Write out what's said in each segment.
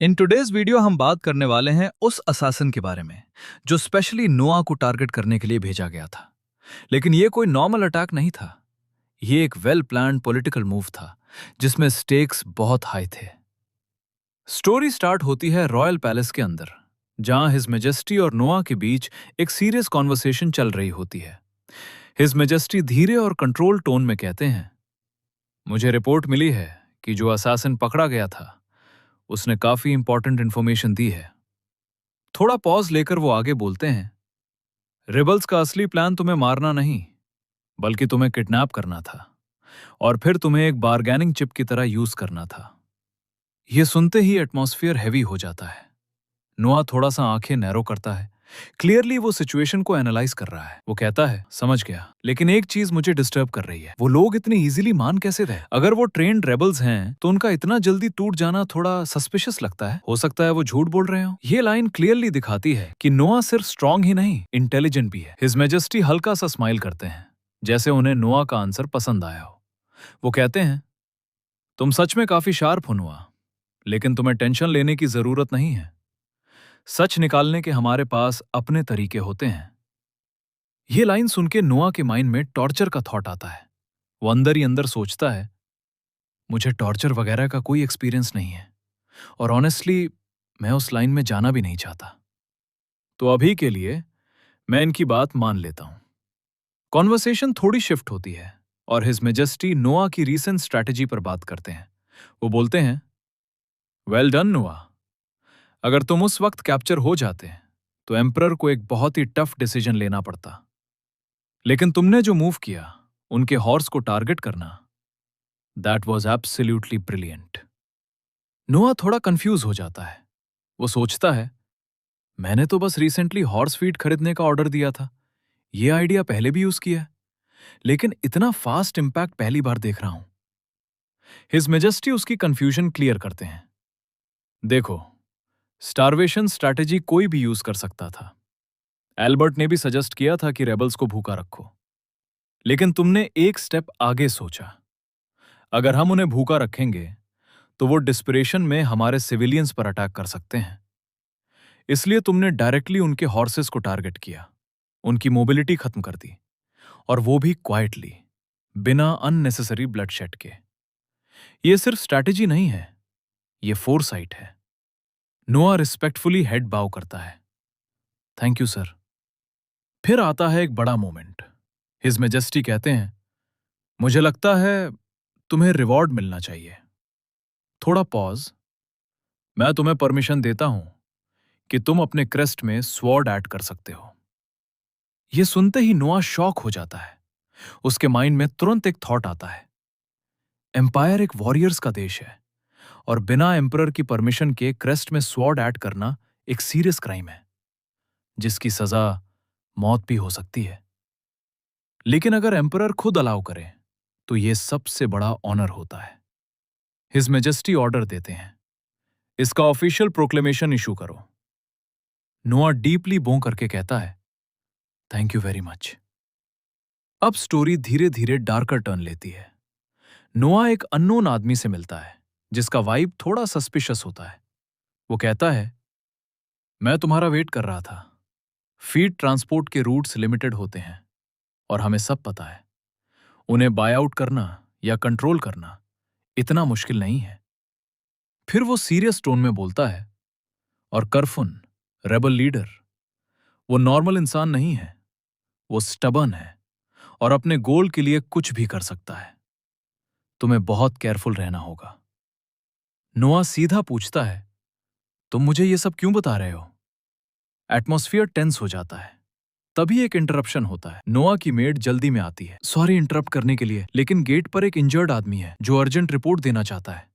In today's video हम बात करने वाले हैं उस असासिन के बारे में जो स्पेशली नोआ को टारगेट करने के लिए भेजा गया था। लेकिन ये कोई नॉर्मल अटैक नहीं था। ये एक वेल प्लान्ड पॉलिटिकल मूव था जिसमें स्टेक्स बहुत हाई थे। स्टोरी स्टार्ट होती है रॉयल पैलेस के अंदर, जहां हिज मेजेस्टी और नोआ के बीच एक सीरियस कॉन्वर्सेशन चल रही होती है। हिज मेजेस्टी धीरे और कंट्रोल टोन में कहते हैं, मुझे रिपोर्ट मिली है कि जो असासिन पकड़ा गया था उसने काफी इंपॉर्टेंट इंफॉर्मेशन दी है। थोड़ा पॉज लेकर वो आगे बोलते हैं, रिबल्स का असली प्लान तुम्हें मारना नहीं बल्कि तुम्हें किडनैप करना था और फिर तुम्हें एक बारगेनिंग चिप की तरह यूज करना था। यह सुनते ही एटमॉस्फेयर हैवी हो जाता है। नोआ थोड़ा सा आंखें नैरो करता है। क्लियरली वो सिचुएशन को एनालाइज कर रहा है। वो कहता है, समझ गया, लेकिन एक चीज मुझे डिस्टर्ब कर रही है। वो लोग इतनी इजीली मान कैसे गए? अगर वो ट्रेन्ड रेबल्स हैं तो उनका इतना जल्दी टूट जाना थोड़ा सस्पिशियस लगता है। हो सकता है वो झूठ बोल रहे हो। ये लाइन क्लियरली दिखाती है कि नोआ सिर्फ स्ट्रांग ही नहीं, इंटेलिजेंट भी है। हिज मेजेस्टी हल्का सा स्माइल करते हैं, जैसे उन्हें नोआ का आंसर पसंद आया हो। वो कहते हैं, तुम सच में काफी शार्प हो नोआ, लेकिन तुम्हें टेंशन लेने की जरूरत नहीं है। सच निकालने के हमारे पास अपने तरीके होते हैं। यह लाइन सुन के नोआ के माइंड में टॉर्चर का थॉट आता है। वो अंदर ही अंदर सोचता है, मुझे टॉर्चर वगैरह का कोई एक्सपीरियंस नहीं है और ऑनेस्टली मैं उस लाइन में जाना भी नहीं चाहता। तो अभी के लिए मैं इनकी बात मान लेता हूं। कॉन्वर्सेशन थोड़ी शिफ्ट होती है और हिज मेजेस्टी नोआ की रीसेंट स्ट्रैटेजी पर बात करते हैं। वो बोलते हैं, वेल डन नोआ, अगर तुम उस वक्त कैप्चर हो जाते तो एम्परर को एक बहुत ही टफ डिसीजन लेना पड़ता। लेकिन तुमने जो मूव किया, उनके हॉर्स को टारगेट करना, दैट वॉज एब्सोल्यूटली ब्रिलियंट। नोआ थोड़ा कंफ्यूज हो जाता है। वो सोचता है, मैंने तो बस रिसेंटली हॉर्स फीड खरीदने का ऑर्डर दिया था। ये आइडिया पहले भी यूज किया है, लेकिन इतना फास्ट इंपैक्ट पहली बार देख रहा हूं। हिज मेजेस्टी उसकी कंफ्यूजन क्लियर करते हैं। देखो, स्टारवेशन स्ट्रैटेजी कोई भी यूज कर सकता था। एल्बर्ट ने भी सजेस्ट किया था कि रेबल्स को भूखा रखो, लेकिन तुमने एक स्टेप आगे सोचा। अगर हम उन्हें भूखा रखेंगे तो वो डिस्परेशन में हमारे सिविलियंस पर अटैक कर सकते हैं। इसलिए तुमने डायरेक्टली उनके हॉर्सेस को टारगेट किया, उनकी मोबिलिटी खत्म कर दी, और वो भी क्वाइटली, बिना अननेसेसरी ब्लडशेड के। ये सिर्फ स्ट्रैटेजी नहीं है, ये फोरसाइट है। नोआ रिस्पेक्टफुली हेड बाव करता है, थैंक यू सर। फिर आता है एक बड़ा मोमेंट। हिज मेजेस्टी कहते हैं, मुझे लगता है तुम्हें रिवॉर्ड मिलना चाहिए। थोड़ा पॉज, मैं तुम्हें परमिशन देता हूं कि तुम अपने क्रेस्ट में स्वॉर्ड ऐड कर सकते हो। यह सुनते ही नोआ शॉक हो जाता है। उसके माइंड में तुरंत एक थॉट आता है, एम्पायर एक वॉरियर्स का देश है और बिना एम्परर की परमिशन के क्रेस्ट में स्वॉर्ड ऐड करना एक सीरियस क्राइम है, जिसकी सजा मौत भी हो सकती है। लेकिन अगर एम्परर खुद अलाउ करे तो यह सबसे बड़ा ऑनर होता है। हिज मेजेस्टी ऑर्डर देते हैं, इसका ऑफिशियल प्रोक्लेमेशन इशू करो। नोआ डीपली बों करके कहता है, थैंक यू वेरी मच। अब स्टोरी धीरे धीरे डार्कर टर्न लेती है। नोआ एक अननोन आदमी से मिलता है जिसका वाइब थोड़ा सस्पिशियस होता है। वो कहता है, मैं तुम्हारा वेट कर रहा था। फीड ट्रांसपोर्ट के रूट्स लिमिटेड होते हैं और हमें सब पता है, उन्हें बाय आउट करना या कंट्रोल करना इतना मुश्किल नहीं है। फिर वो सीरियस टोन में बोलता है, और करफुन, रेबल लीडर, वो नॉर्मल इंसान नहीं है, वो स्टबर्न है और अपने गोल के लिए कुछ भी कर सकता है। तुम्हें बहुत केयरफुल रहना होगा। नोआ सीधा पूछता है, तुम मुझे ये सब क्यों बता रहे हो? एटमॉस्फेयर टेंस हो जाता है। तभी एक इंटरप्शन होता है। नोआ की मेड जल्दी में आती है, सॉरी इंटरप्ट करने के लिए, लेकिन गेट पर एक इंजर्ड आदमी है जो अर्जेंट रिपोर्ट देना चाहता है।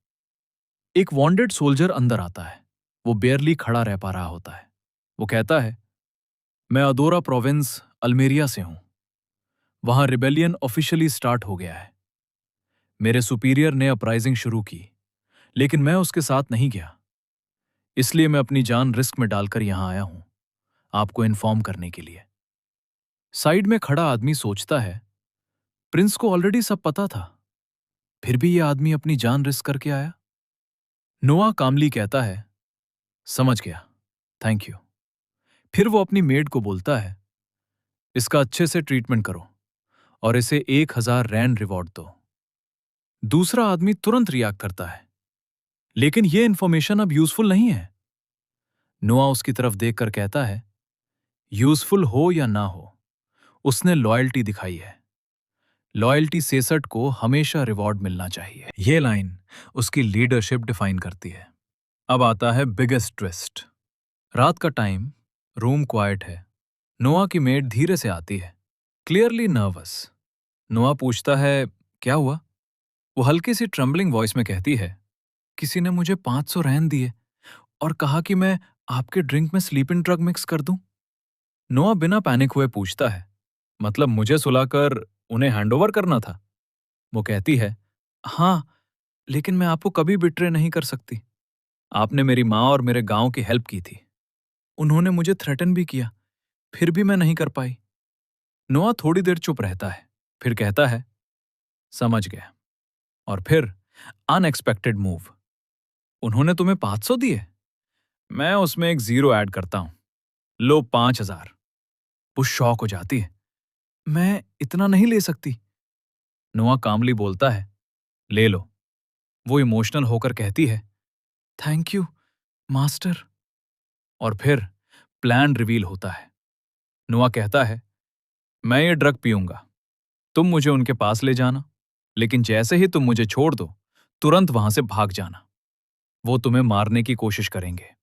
एक वॉन्डेड सोल्जर अंदर आता है। वो बेयरली खड़ा रह पा रहा होता है। वो कहता है, मैं अदोरा प्रोविंस अल्मेरिया से हूं। वहां रिबेलियन ऑफिशियली स्टार्ट हो गया है। मेरे सुपीरियर ने अपराइजिंग शुरू की, लेकिन मैं उसके साथ नहीं गया। इसलिए मैं अपनी जान रिस्क में डालकर यहां आया हूं, आपको इन्फॉर्म करने के लिए। साइड में खड़ा आदमी सोचता है, प्रिंस को ऑलरेडी सब पता था, फिर भी यह आदमी अपनी जान रिस्क करके आया। नोआ कामली कहता है, समझ गया, थैंक यू। फिर वो अपनी मेड को बोलता है, इसका अच्छे से ट्रीटमेंट करो और इसे 1,000 रैन रिवॉर्ड दो। दूसरा आदमी तुरंत रिएक्ट करता है, लेकिन ये इंफॉर्मेशन अब यूजफुल नहीं है। नोआ उसकी तरफ देखकर कहता है, यूजफुल हो या ना हो, उसने लॉयल्टी दिखाई है। लॉयल्टी सेसट को हमेशा रिवॉर्ड मिलना चाहिए। ये लाइन उसकी लीडरशिप डिफाइन करती है। अब आता है बिगेस्ट ट्विस्ट। रात का टाइम, रूम क्वाइट है। नोआ की मेड धीरे से आती है, क्लियरली नर्वस। नोआ पूछता है, क्या हुआ? वो हल्की सी ट्रम्बलिंग वॉइस में कहती है, किसी ने मुझे 500 रैन दिए और कहा कि मैं आपके ड्रिंक में स्लीपिंग ड्रग मिक्स कर दूं। नोआ बिना पैनिक हुए पूछता है, मतलब मुझे सुलाकर उन्हें हैंडओवर करना था? वो कहती है, हाँ, लेकिन मैं आपको कभी बिट्रे नहीं कर सकती। आपने मेरी माँ और मेरे गांव की हेल्प की थी। उन्होंने मुझे थ्रेटन भी किया, फिर भी मैं नहीं कर पाई। नोआ थोड़ी देर चुप रहता है, फिर कहता है, समझ गया। और फिर अनएक्सपेक्टेड मूव। उन्होंने तुम्हें 500 दिए? मैं उसमें एक जीरो ऐड करता हूं। लो 5,000। वो शॉक हो जाती है, मैं इतना नहीं ले सकती। नोआ कामली बोलता है, ले लो। वो इमोशनल होकर कहती है, थैंक यू मास्टर। और फिर प्लान रिवील होता है। नोआ कहता है, मैं ये ड्रग पीऊंगा, तुम मुझे उनके पास ले जाना, लेकिन जैसे ही तुम मुझे छोड़ दो, तुरंत वहां से भाग जाना। वो तुम्हें मारने की कोशिश करेंगे।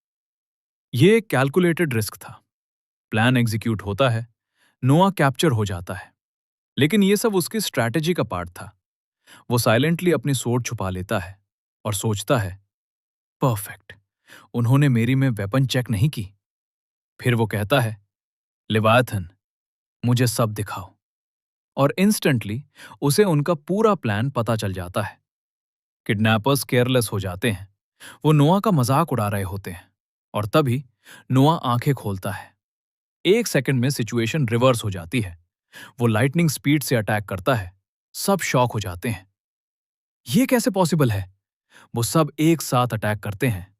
ये एक कैलकुलेटेड रिस्क था। प्लान एग्जीक्यूट होता है, नोआ कैप्चर हो जाता है, लेकिन ये सब उसकी स्ट्रैटेजी का पार्ट था। वो साइलेंटली अपनी सोच छुपा लेता है और सोचता है, परफेक्ट, उन्होंने मेरी में वेपन चेक नहीं की। फिर वो कहता है, लिवायथन, मुझे सब दिखाओ। और इंस्टेंटली उसे उनका पूरा प्लान पता चल जाता है। किडनैपर्स केयरलेस हो जाते हैं। वो नोआ का मजाक उड़ा रहे होते हैं और तभी नोआ आंखें खोलता है। 1 सेकंड में सिचुएशन रिवर्स हो जाती है। वो लाइटनिंग स्पीड से अटैक करता है। सब शॉक हो जाते हैं। ये कैसे पॉसिबल है? वो सब एक साथ अटैक करते हैं,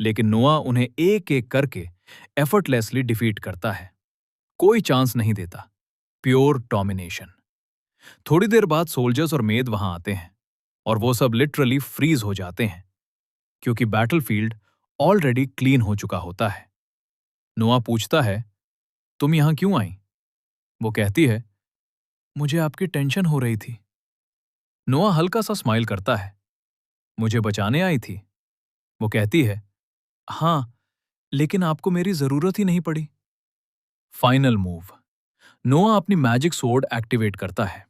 लेकिन नोआ उन्हें एक एक करके एफर्टलेसली डिफीट करता है। कोई चांस नहीं देता। Pure domination. थोड़ी देर बाद सोल्जर्स और मेद वहां आते हैं और वो सब लिटरली फ्रीज हो जाते हैं, क्योंकि बैटलफील्ड ऑलरेडी क्लीन हो चुका होता है। नोआ पूछता है, तुम यहां क्यों आई? वो कहती है, मुझे आपकी टेंशन हो रही थी। नोआ हल्का सा स्माइल करता है, मुझे बचाने आई थी? वो कहती है, हां, लेकिन आपको मेरी जरूरत ही नहीं पड़ी। Final move. नोआ अपनी मैजिक सोर्ड एक्टिवेट करता है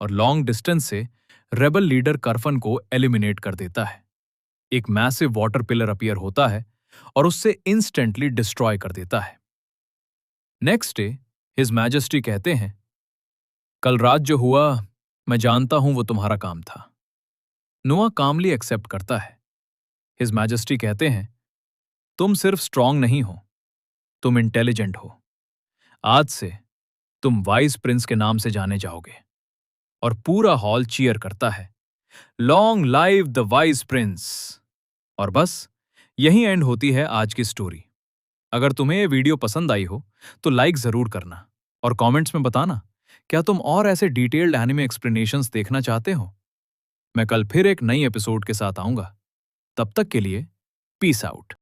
और लॉन्ग डिस्टेंस से रेबल लीडर करफन को एलिमिनेट कर देता है। एक मैसिव वाटर पिलर अपीयर होता है और उससे इंस्टेंटली डिस्ट्रॉय कर देता है। नेक्स्ट डे हिज मैजेस्टी कहते हैं, कल रात जो हुआ, मैं जानता हूं वो तुम्हारा काम था। नोआ कामली एक्सेप्ट करता है। हिज मैजेस्टी कहते हैं, तुम सिर्फ स्ट्रांग नहीं हो, तुम इंटेलिजेंट हो। आज से तुम वाइस प्रिंस के नाम से जाने जाओगे। और पूरा हॉल चीयर करता है, long live the vice Prince. और बस यहीं एंड होती है आज की स्टोरी। अगर तुम्हें ये वीडियो पसंद आई हो तो लाइक जरूर करना और कमेंट्स में बताना, क्या तुम और ऐसे डिटेल्ड एनिमे एक्सप्लेनेशंस देखना चाहते हो? मैं कल फिर एक नई एपिसोड के साथ आऊंगा। तब तक के लिए पीस आउट।